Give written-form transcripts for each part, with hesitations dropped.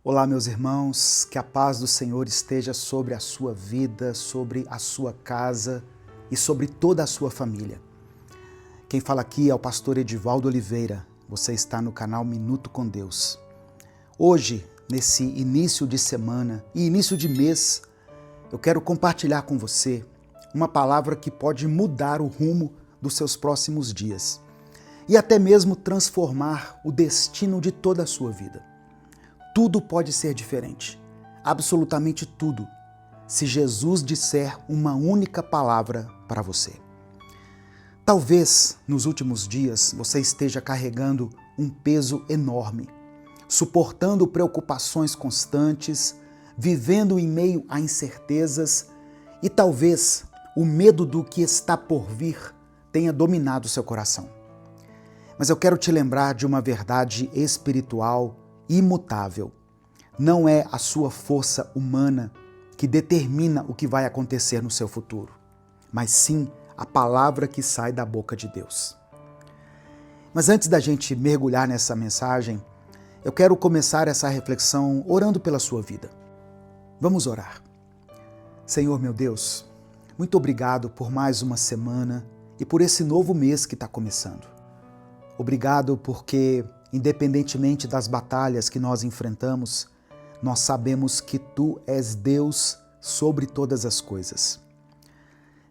Olá, meus irmãos, que a paz do Senhor esteja sobre a sua vida, sobre a sua casa e sobre toda a sua família. Quem fala aqui é o pastor Edivaldo Oliveira. Você está no canal Minuto com Deus. Hoje, nesse início de semana e início de mês, eu quero compartilhar com você uma palavra que pode mudar o rumo dos seus próximos dias e até mesmo transformar o destino de toda a sua vida. Tudo pode ser diferente, absolutamente tudo, se Jesus disser uma única palavra para você. Talvez nos últimos dias você esteja carregando um peso enorme, suportando preocupações constantes, vivendo em meio a incertezas e talvez o medo do que está por vir tenha dominado seu coração. Mas eu quero te lembrar de uma verdade espiritual imutável. Não é a sua força humana que determina o que vai acontecer no seu futuro, mas sim a palavra que sai da boca de Deus. Mas antes da gente mergulhar nessa mensagem, eu quero começar essa reflexão orando pela sua vida. Vamos orar. Senhor meu Deus, muito obrigado por mais uma semana e por esse novo mês que está começando. Obrigado porque, independentemente das batalhas que nós enfrentamos, nós sabemos que Tu és Deus sobre todas as coisas.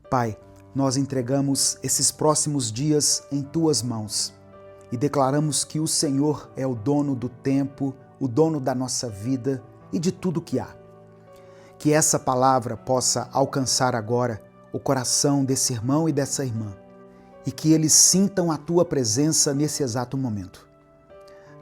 Pai, nós entregamos esses próximos dias em Tuas mãos e declaramos que o Senhor é o dono do tempo, o dono da nossa vida e de tudo que há. Que essa palavra possa alcançar agora o coração desse irmão e dessa irmã e que eles sintam a Tua presença nesse exato momento.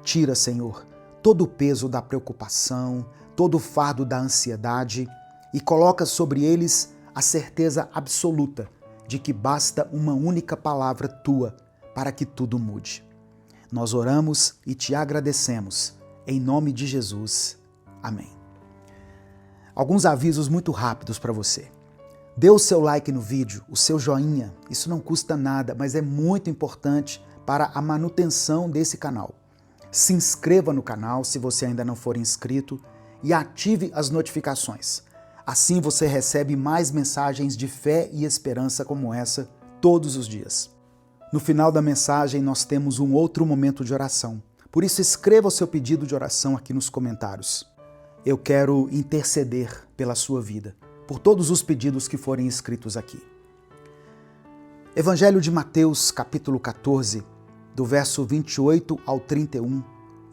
Tira, Senhor, todo o peso da preocupação, todo o fardo da ansiedade e coloca sobre eles a certeza absoluta de que basta uma única palavra Tua para que tudo mude. Nós oramos e Te agradecemos. Em nome de Jesus. Amém. Alguns avisos muito rápidos para você. Dê o seu like no vídeo, o seu joinha. Isso não custa nada, mas é muito importante para a manutenção desse canal. Se inscreva no canal se você ainda não for inscrito e ative as notificações. Assim você recebe mais mensagens de fé e esperança como essa todos os dias. No final da mensagem nós temos um outro momento de oração. Por isso escreva o seu pedido de oração aqui nos comentários. Eu quero interceder pela sua vida, por todos os pedidos que forem escritos aqui. Evangelho de Mateus, capítulo 14, do verso 28 ao 31,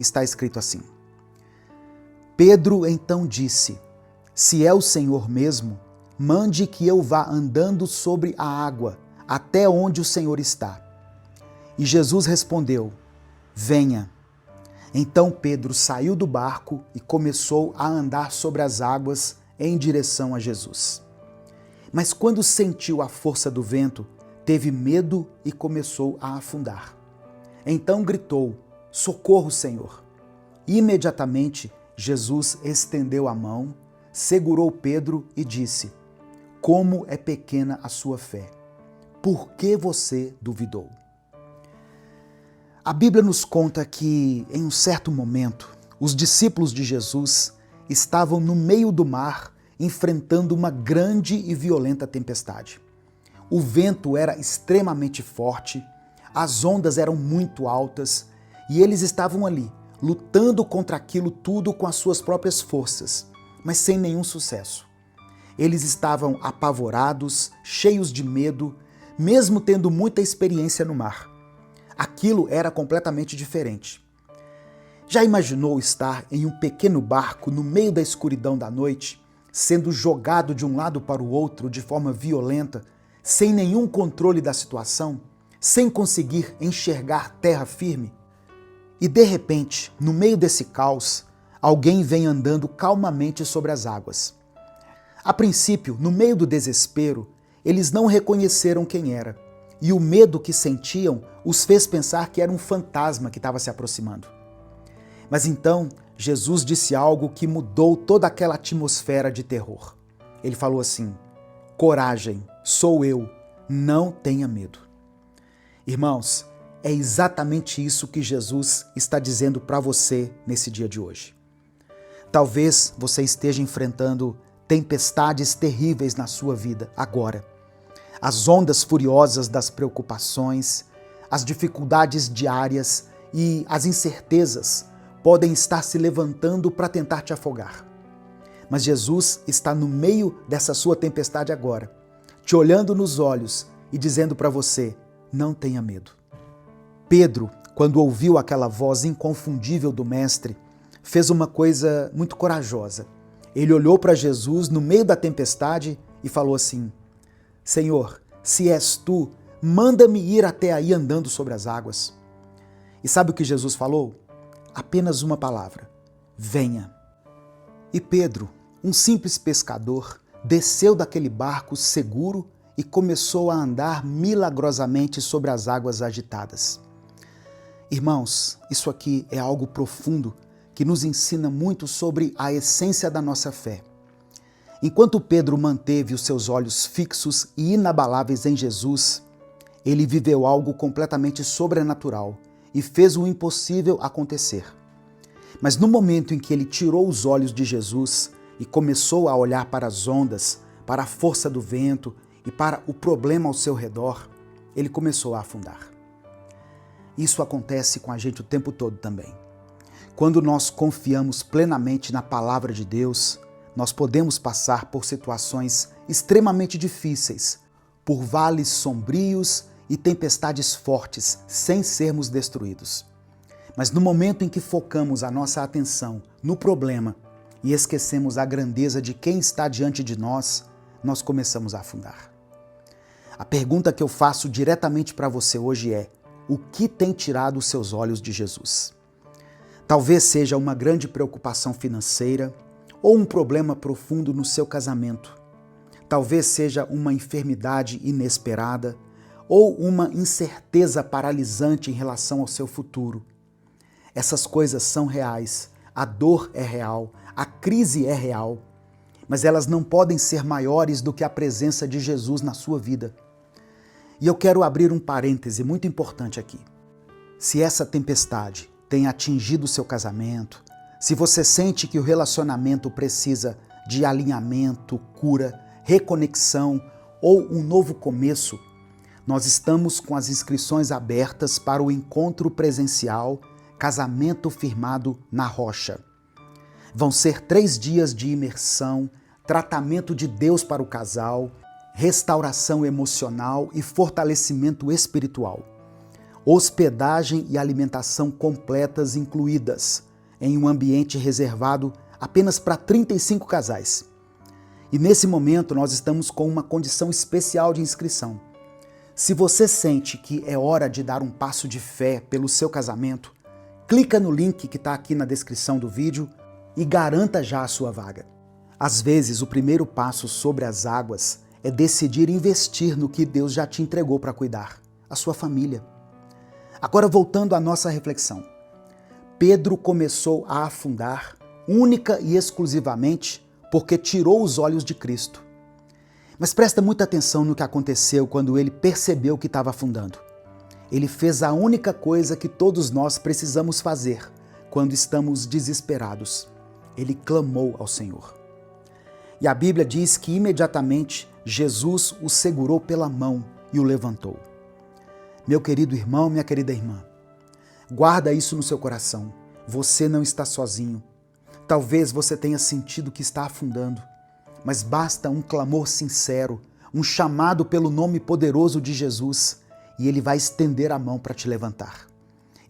está escrito assim. Pedro então disse, se é o Senhor mesmo, mande que eu vá andando sobre a água, até onde o Senhor está. E Jesus respondeu, venha. Então Pedro saiu do barco e começou a andar sobre as águas em direção a Jesus. Mas quando sentiu a força do vento, teve medo e começou a afundar. Então gritou, socorro, Senhor! E imediatamente Jesus estendeu a mão, segurou Pedro e disse, como é pequena a sua fé! Por que você duvidou? A Bíblia nos conta que, em um certo momento, os discípulos de Jesus estavam no meio do mar, enfrentando uma grande e violenta tempestade. O vento era extremamente forte, as ondas eram muito altas e eles estavam ali, lutando contra aquilo tudo com as suas próprias forças, mas sem nenhum sucesso. Eles estavam apavorados, cheios de medo, mesmo tendo muita experiência no mar. Aquilo era completamente diferente. Já imaginou estar em um pequeno barco no meio da escuridão da noite, sendo jogado de um lado para o outro de forma violenta, sem nenhum controle da situação, sem conseguir enxergar terra firme? E de repente, no meio desse caos, alguém vem andando calmamente sobre as águas. A princípio, no meio do desespero, eles não reconheceram quem era, e o medo que sentiam os fez pensar que era um fantasma que estava se aproximando. Mas então, Jesus disse algo que mudou toda aquela atmosfera de terror. Ele falou assim, coragem, sou eu, não tenha medo. Irmãos, é exatamente isso que Jesus está dizendo para você nesse dia de hoje. Talvez você esteja enfrentando tempestades terríveis na sua vida agora. As ondas furiosas das preocupações, as dificuldades diárias e as incertezas podem estar se levantando para tentar te afogar. Mas Jesus está no meio dessa sua tempestade agora, te olhando nos olhos e dizendo para você: não tenha medo. Pedro, quando ouviu aquela voz inconfundível do Mestre, fez uma coisa muito corajosa. Ele olhou para Jesus no meio da tempestade e falou assim: Senhor, se és tu, manda-me ir até aí andando sobre as águas. E sabe o que Jesus falou? Apenas uma palavra: venha. E Pedro, um simples pescador, desceu daquele barco seguro e começou a andar milagrosamente sobre as águas agitadas. Irmãos, isso aqui é algo profundo que nos ensina muito sobre a essência da nossa fé. Enquanto Pedro manteve os seus olhos fixos e inabaláveis em Jesus, ele viveu algo completamente sobrenatural e fez o impossível acontecer. Mas no momento em que ele tirou os olhos de Jesus e começou a olhar para as ondas, para a força do vento e para o problema ao seu redor, ele começou a afundar. Isso acontece com a gente o tempo todo também. Quando nós confiamos plenamente na palavra de Deus, nós podemos passar por situações extremamente difíceis, por vales sombrios e tempestades fortes, sem sermos destruídos. Mas no momento em que focamos a nossa atenção no problema e esquecemos a grandeza de quem está diante de nós, nós começamos a afundar. A pergunta que eu faço diretamente para você hoje é: o que tem tirado os seus olhos de Jesus? Talvez seja uma grande preocupação financeira ou um problema profundo no seu casamento. Talvez seja uma enfermidade inesperada ou uma incerteza paralisante em relação ao seu futuro. Essas coisas são reais, a dor é real, a crise é real, mas elas não podem ser maiores do que a presença de Jesus na sua vida. E eu quero abrir um parêntese muito importante aqui. Se essa tempestade tem atingido o seu casamento, se você sente que o relacionamento precisa de alinhamento, cura, reconexão ou um novo começo, nós estamos com as inscrições abertas para o encontro presencial Casamento Firmado na Rocha. Vão ser 3 dias de imersão, tratamento de Deus para o casal, restauração emocional e fortalecimento espiritual. Hospedagem e alimentação completas incluídas, em um ambiente reservado apenas para 35 casais. E nesse momento nós estamos com uma condição especial de inscrição. Se você sente que é hora de dar um passo de fé pelo seu casamento, clica no link que está aqui na descrição do vídeo e garanta já a sua vaga. Às vezes, o primeiro passo sobre as águas é decidir investir no que Deus já te entregou para cuidar, a sua família. Agora, voltando à nossa reflexão. Pedro começou a afundar única e exclusivamente porque tirou os olhos de Cristo. Mas presta muita atenção no que aconteceu quando ele percebeu que estava afundando. Ele fez a única coisa que todos nós precisamos fazer quando estamos desesperados. Ele clamou ao Senhor. E a Bíblia diz que imediatamente Jesus o segurou pela mão e o levantou. Meu querido irmão, minha querida irmã, guarda isso no seu coração. Você não está sozinho. Talvez você tenha sentido que está afundando, mas basta um clamor sincero, um chamado pelo nome poderoso de Jesus, e Ele vai estender a mão para te levantar.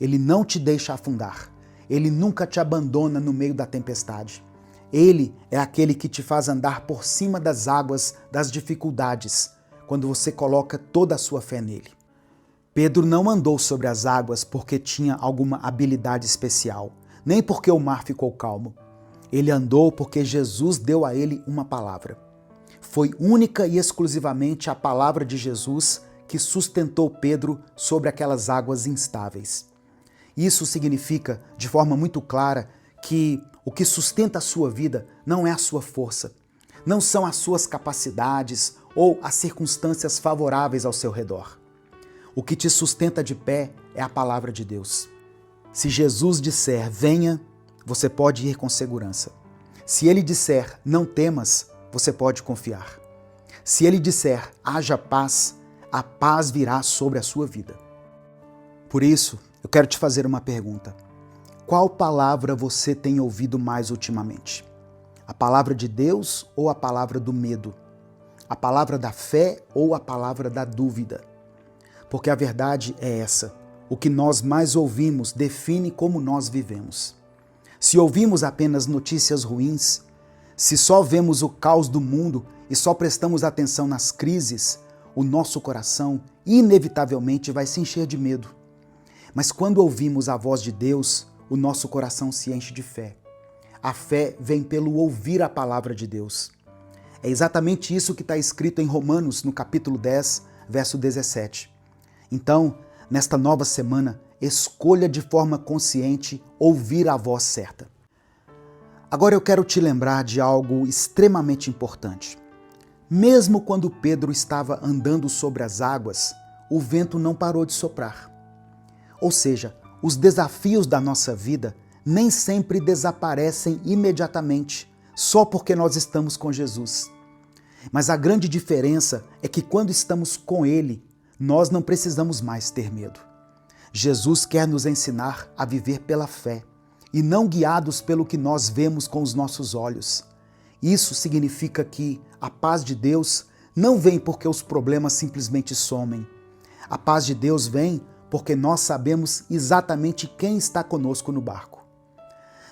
Ele não te deixa afundar. Ele nunca te abandona no meio da tempestade. Ele é aquele que te faz andar por cima das águas, das dificuldades, quando você coloca toda a sua fé nele. Pedro não andou sobre as águas porque tinha alguma habilidade especial, nem porque o mar ficou calmo. Ele andou porque Jesus deu a ele uma palavra. Foi única e exclusivamente a palavra de Jesus que sustentou Pedro sobre aquelas águas instáveis. Isso significa, de forma muito clara, que o que sustenta a sua vida não é a sua força, não são as suas capacidades ou as circunstâncias favoráveis ao seu redor. O que te sustenta de pé é a palavra de Deus. Se Jesus disser venha, você pode ir com segurança. Se ele disser, não temas, você pode confiar. Se ele disser, haja paz, a paz virá sobre a sua vida. Por isso, eu quero te fazer uma pergunta. Qual palavra você tem ouvido mais ultimamente? A palavra de Deus ou a palavra do medo? A palavra da fé ou a palavra da dúvida? Porque a verdade é essa. O que nós mais ouvimos define como nós vivemos. Se ouvimos apenas notícias ruins, se só vemos o caos do mundo e só prestamos atenção nas crises, o nosso coração inevitavelmente vai se encher de medo. Mas quando ouvimos a voz de Deus, o nosso coração se enche de fé. A fé vem pelo ouvir a palavra de Deus. É exatamente isso que está escrito em Romanos, no capítulo 10, verso 17. Então, nesta nova semana, escolha de forma consciente ouvir a voz certa. Agora eu quero te lembrar de algo extremamente importante. Mesmo quando Pedro estava andando sobre as águas, o vento não parou de soprar. Ou seja, os desafios da nossa vida nem sempre desaparecem imediatamente, só porque nós estamos com Jesus. Mas a grande diferença é que quando estamos com Ele, nós não precisamos mais ter medo. Jesus quer nos ensinar a viver pela fé e não guiados pelo que nós vemos com os nossos olhos. Isso significa que a paz de Deus não vem porque os problemas simplesmente somem. A paz de Deus vem porque nós sabemos exatamente quem está conosco no barco.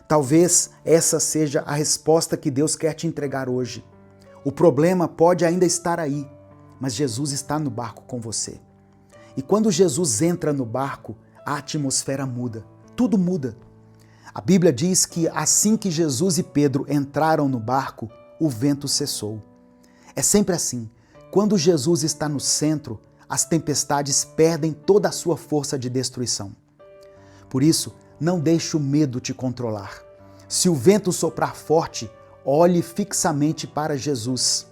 Talvez essa seja a resposta que Deus quer te entregar hoje. O problema pode ainda estar aí, mas Jesus está no barco com você. E quando Jesus entra no barco, a atmosfera muda, tudo muda. A Bíblia diz que assim que Jesus e Pedro entraram no barco, o vento cessou. É sempre assim, quando Jesus está no centro, as tempestades perdem toda a sua força de destruição. Por isso, não deixe o medo te controlar. Se o vento soprar forte, olhe fixamente para Jesus.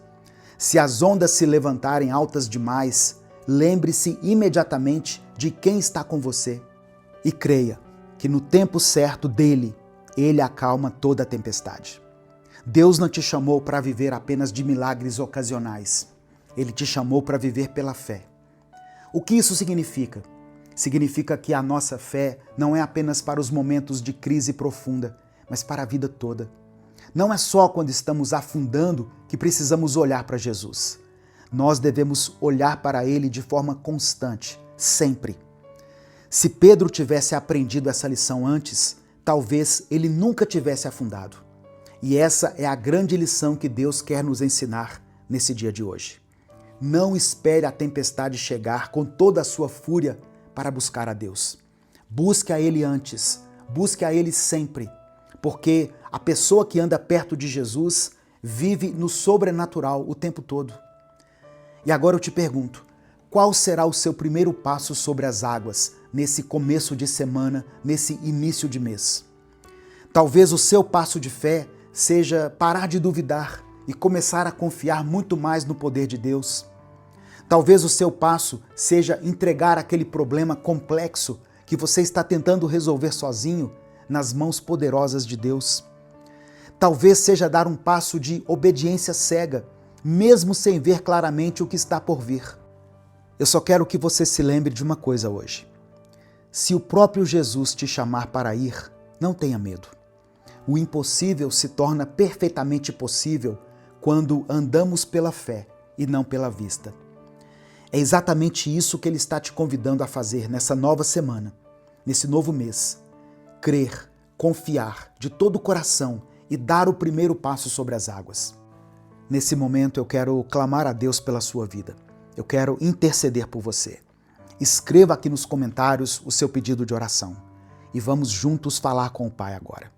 Se as ondas se levantarem altas demais, lembre-se imediatamente de quem está com você e creia que no tempo certo dele, ele acalma toda a tempestade. Deus não te chamou para viver apenas de milagres ocasionais. Ele te chamou para viver pela fé. O que isso significa? Significa que a nossa fé não é apenas para os momentos de crise profunda, mas para a vida toda. Não é só quando estamos afundando que precisamos olhar para Jesus. Nós devemos olhar para Ele de forma constante, sempre. Se Pedro tivesse aprendido essa lição antes, talvez ele nunca tivesse afundado. E essa é a grande lição que Deus quer nos ensinar nesse dia de hoje. Não espere a tempestade chegar com toda a sua fúria para buscar a Deus. Busque a Ele antes, busque a Ele sempre, porque a pessoa que anda perto de Jesus vive no sobrenatural o tempo todo. E agora eu te pergunto, qual será o seu primeiro passo sobre as águas nesse começo de semana, nesse início de mês? Talvez o seu passo de fé seja parar de duvidar e começar a confiar muito mais no poder de Deus. Talvez o seu passo seja entregar aquele problema complexo que você está tentando resolver sozinho nas mãos poderosas de Deus. Talvez seja dar um passo de obediência cega, mesmo sem ver claramente o que está por vir. Eu só quero que você se lembre de uma coisa hoje. Se o próprio Jesus te chamar para ir, não tenha medo. O impossível se torna perfeitamente possível quando andamos pela fé e não pela vista. É exatamente isso que Ele está te convidando a fazer nessa nova semana, nesse novo mês. Crer, confiar de todo o coração e dar o primeiro passo sobre as águas. Nesse momento eu quero clamar a Deus pela sua vida. Eu quero interceder por você. Escreva aqui nos comentários o seu pedido de oração e vamos juntos falar com o Pai agora.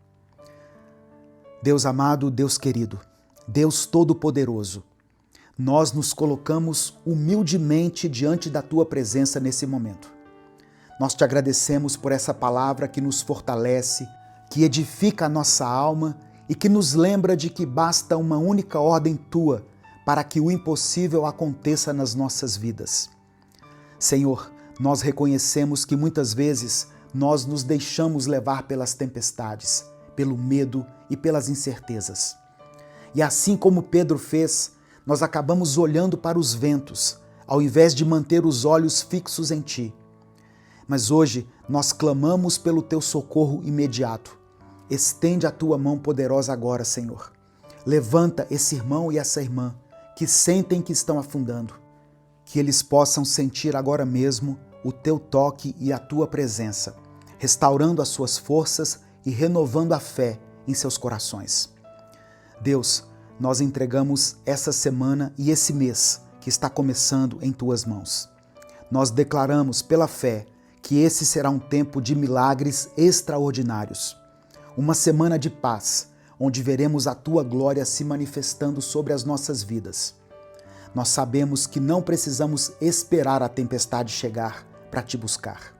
Deus amado, Deus querido, Deus Todo-Poderoso, nós nos colocamos humildemente diante da Tua presença nesse momento. Nós te agradecemos por essa palavra que nos fortalece, que edifica a nossa alma e que nos lembra de que basta uma única ordem Tua para que o impossível aconteça nas nossas vidas. Senhor, nós reconhecemos que muitas vezes nós nos deixamos levar pelas tempestades, pelo medo e pelas incertezas. E assim como Pedro fez, nós acabamos olhando para os ventos, ao invés de manter os olhos fixos em Ti. Mas hoje nós clamamos pelo Teu socorro imediato. Estende a Tua mão poderosa agora, Senhor. Levanta esse irmão e essa irmã que sentem que estão afundando. Que eles possam sentir agora mesmo o Teu toque e a Tua presença, restaurando as suas forças e renovando a fé em seus corações. Deus, nós entregamos essa semana e esse mês que está começando em Tuas mãos. Nós declaramos pela fé que esse será um tempo de milagres extraordinários. Uma semana de paz, onde veremos a Tua glória se manifestando sobre as nossas vidas. Nós sabemos que não precisamos esperar a tempestade chegar para Te buscar.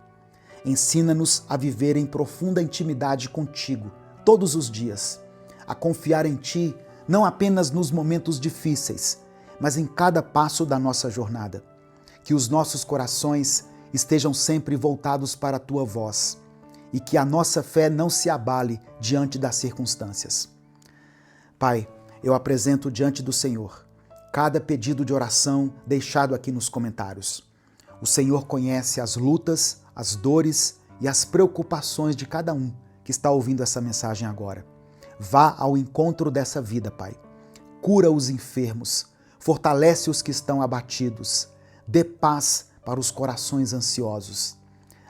Ensina-nos a viver em profunda intimidade contigo, todos os dias, a confiar em Ti, não apenas nos momentos difíceis, mas em cada passo da nossa jornada. Que os nossos corações estejam sempre voltados para a Tua voz e que a nossa fé não se abale diante das circunstâncias. Pai, eu apresento diante do Senhor cada pedido de oração deixado aqui nos comentários. O Senhor conhece as lutas, as dores e as preocupações de cada um que está ouvindo essa mensagem agora. Vá ao encontro dessa vida, Pai. Cura os enfermos, fortalece os que estão abatidos, dê paz para os corações ansiosos.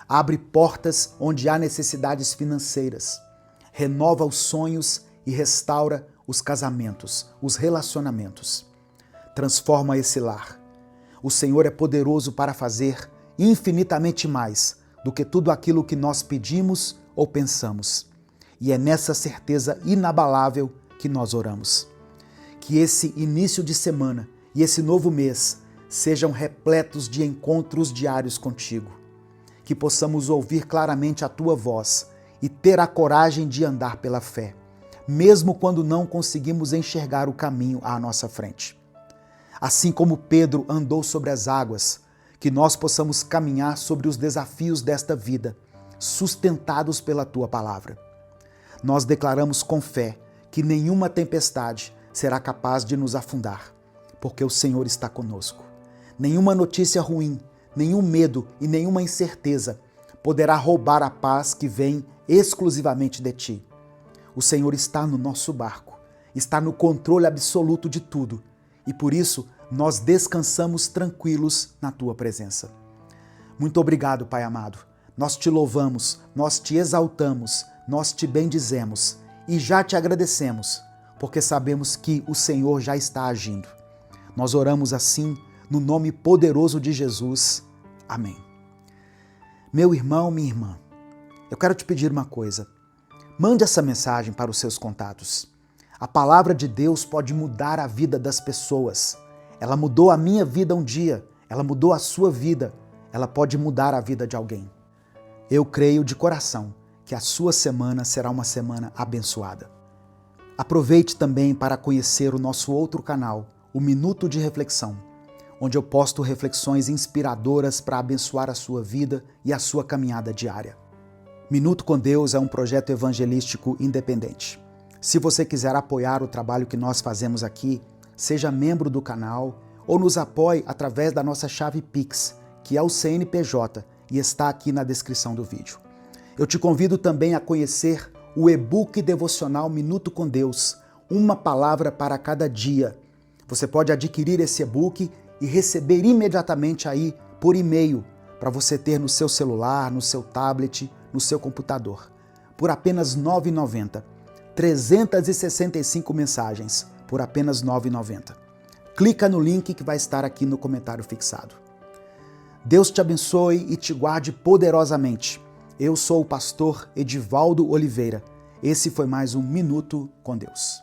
Abre portas onde há necessidades financeiras, renova os sonhos e restaura os casamentos, os relacionamentos. Transforma esse lar. O Senhor é poderoso para fazer infinitamente mais do que tudo aquilo que nós pedimos ou pensamos. E é nessa certeza inabalável que nós oramos. Que esse início de semana e esse novo mês sejam repletos de encontros diários contigo. Que possamos ouvir claramente a Tua voz e ter a coragem de andar pela fé, mesmo quando não conseguimos enxergar o caminho à nossa frente. Assim como Pedro andou sobre as águas, que nós possamos caminhar sobre os desafios desta vida, sustentados pela Tua palavra. Nós declaramos com fé que nenhuma tempestade será capaz de nos afundar, porque o Senhor está conosco. Nenhuma notícia ruim, nenhum medo e nenhuma incerteza poderá roubar a paz que vem exclusivamente de Ti. O Senhor está no nosso barco, está no controle absoluto de tudo e por isso nós descansamos tranquilos na Tua presença. Muito obrigado, Pai amado. Nós Te louvamos, nós Te exaltamos, nós Te bendizemos e já Te agradecemos, porque sabemos que o Senhor já está agindo. Nós oramos assim no nome poderoso de Jesus. Amém. Meu irmão, minha irmã, eu quero te pedir uma coisa. Mande essa mensagem para os seus contatos. A palavra de Deus pode mudar a vida das pessoas. Ela mudou a minha vida um dia, ela mudou a sua vida, ela pode mudar a vida de alguém. Eu creio de coração que a sua semana será uma semana abençoada. Aproveite também para conhecer o nosso outro canal, o Minuto de Reflexão, onde eu posto reflexões inspiradoras para abençoar a sua vida e a sua caminhada diária. Minuto com Deus é um projeto evangelístico independente. Se você quiser apoiar o trabalho que nós fazemos aqui, seja membro do canal ou nos apoie através da nossa chave Pix, que é o CNPJ e está aqui na descrição do vídeo. Eu te convido também a conhecer o e-book devocional Minuto com Deus, uma palavra para cada dia. Você pode adquirir esse e-book e receber imediatamente aí por e-mail, para você ter no seu celular, no seu tablet, no seu computador. Por apenas R$ 9,90. 365 mensagens por apenas R$ 9,90. Clica no link que vai estar aqui no comentário fixado. Deus te abençoe e te guarde poderosamente. Eu sou o pastor Edivaldo Oliveira. Esse foi mais um Minuto com Deus.